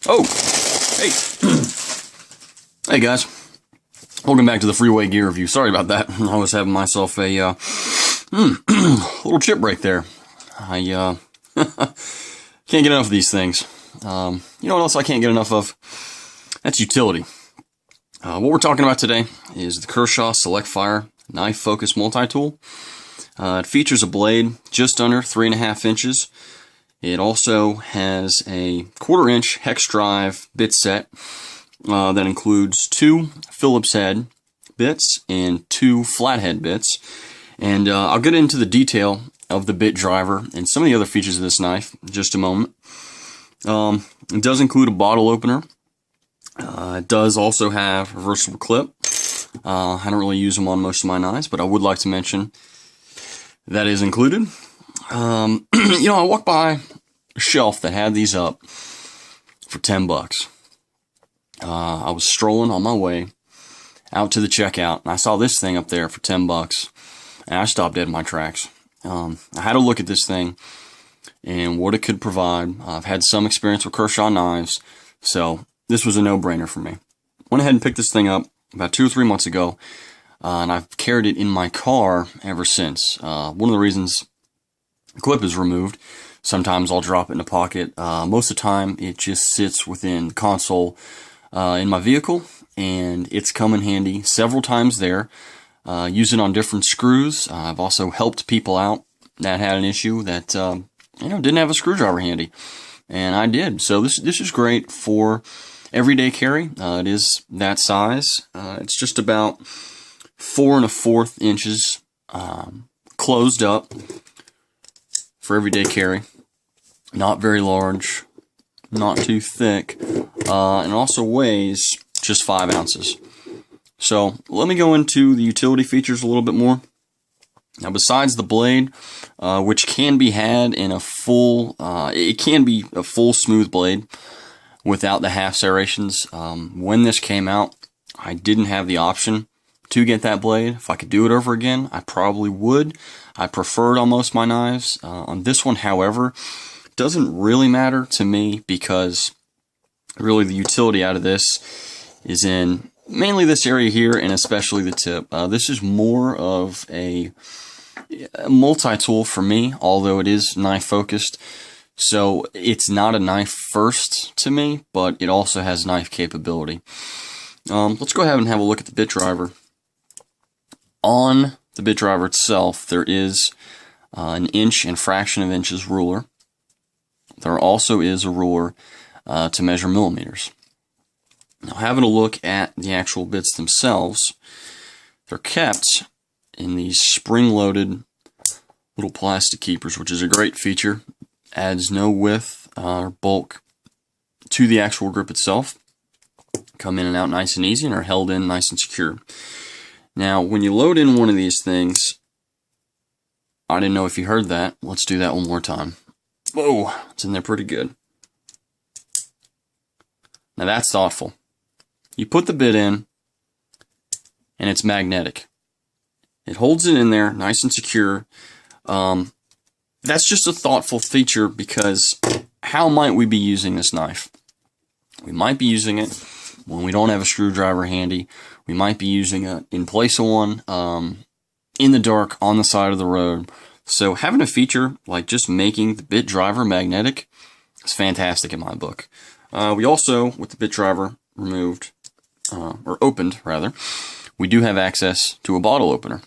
Oh, hey. Hey guys. Welcome back to the Freeway Gear Review. Sorry about that. I was having myself a little chip break there. I can't get enough of these things. You know what else I can't get enough of? That's utility. What we're talking about today is the Kershaw Select Fire Knife Focus Multi-Tool. It features a blade just under 3.5 inches. It also has a 1/4 inch hex drive bit set that includes 2 Phillips head bits and 2 flathead bits. And I'll get into the detail of the bit driver and some of the other features of this knife in just a moment. It does include a bottle opener. It does also have a reversible clip. I don't really use them on most of my knives, but I would like to mention that is included. You know, I walked by a shelf that had these up for 10 bucks. I was strolling on my way out to the checkout, and I saw this thing up there for 10 bucks, and I stopped dead in my tracks. I had to look at this thing and what it could provide. I've had some experience with Kershaw knives, so this was a no-brainer for me. Went ahead and picked this thing up about 2 or 3 months ago, and I've carried it in my car ever since. One of the reasons the clip is removed, sometimes I'll drop it in a pocket. Most of the time, it just sits within the console in my vehicle, and it's come in handy several times there. Use it on different screws. I've also helped people out that had an issue that you know, didn't have a screwdriver handy, and I did. So this is great for everyday carry. It is that size. It's just about 4 1/4 inches closed up for everyday carry. Not very large, not too thick, and also weighs just 5 ounces. So let me go into the utility features a little bit more. Now, besides the blade, which can be had in a full, it can be a full smooth blade without the half serrations. When this came out, I didn't have the option to get that blade. If I could do it over again, I probably would. I prefer it on most of my knives. On this one, however, it doesn't really matter to me because really the utility out of this is in mainly this area here and especially the tip. This is more of a multi-tool for me, although it is knife focused. So it's not a knife first to me, but it also has knife capability. Let's go ahead and have a look at the bit driver. On the bit driver itself, there is an inch and fraction of inches ruler. There also is a ruler to measure millimeters. Now, having a look at the actual bits themselves, they're kept in these spring-loaded little plastic keepers, which is a great feature. Adds no width or bulk to the actual grip itself. Come in and out nice and easy and are held in nice and secure. Now, when you load in one of these things, I didn't know if you heard that. Let's do that one more time. Whoa, it's in there pretty good. Now that's thoughtful. You put the bit in, and it's magnetic. It holds it in there, nice and secure. That's just a thoughtful feature because how might we be using this knife? We might be using it when we don't have a screwdriver handy. We might be using it in place of one, in the dark, on the side of the road. So having a feature like just making the bit driver magnetic is fantastic in my book. We also, with the bit driver removed, or opened rather, we do have access to a bottle opener.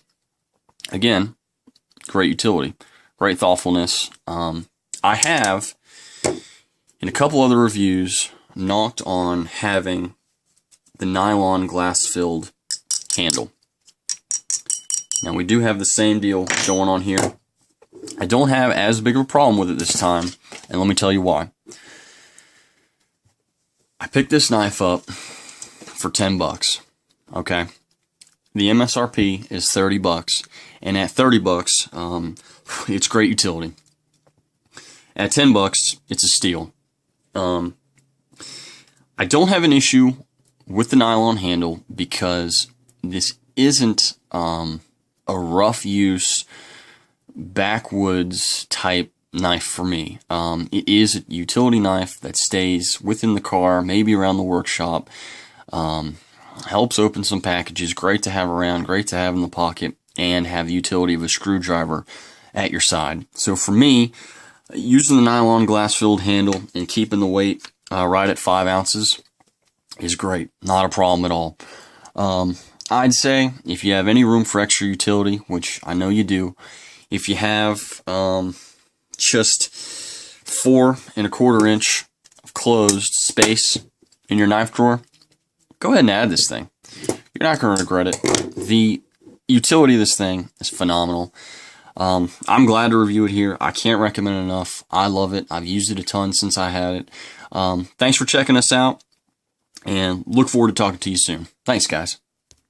Again, great utility, great thoughtfulness. I have, in a couple other reviews, knocked on having the nylon glass-filled handle. Now we do have the same deal going on here. I don't have as big of a problem with it this time, and let me tell you why. I picked this knife up for 10 bucks, okay? The MSRP is 30 bucks, and at 30 bucks, it's great utility. At 10 bucks, it's a steal. I don't have an issue with the nylon handle because this isn't a rough use backwoods type knife for me. It is a utility knife that stays within the car, maybe around the workshop. Helps open some packages. Great to have around, great to have in the pocket, and have the utility of a screwdriver at your side. So for me, using the nylon glass-filled handle and keeping the weight right at 5 ounces is great. Not a problem at all. I'd say if you have any room for extra utility, which I know you do, if you have just 4 1/4 inch of closed space in your knife drawer, go ahead and add this thing. You're not going to regret it. The utility of this thing is phenomenal. I'm glad to review it here. I can't recommend it enough. I love it. I've used it a ton since I had it. Thanks for checking us out, and look forward to talking to you soon. Thanks, guys.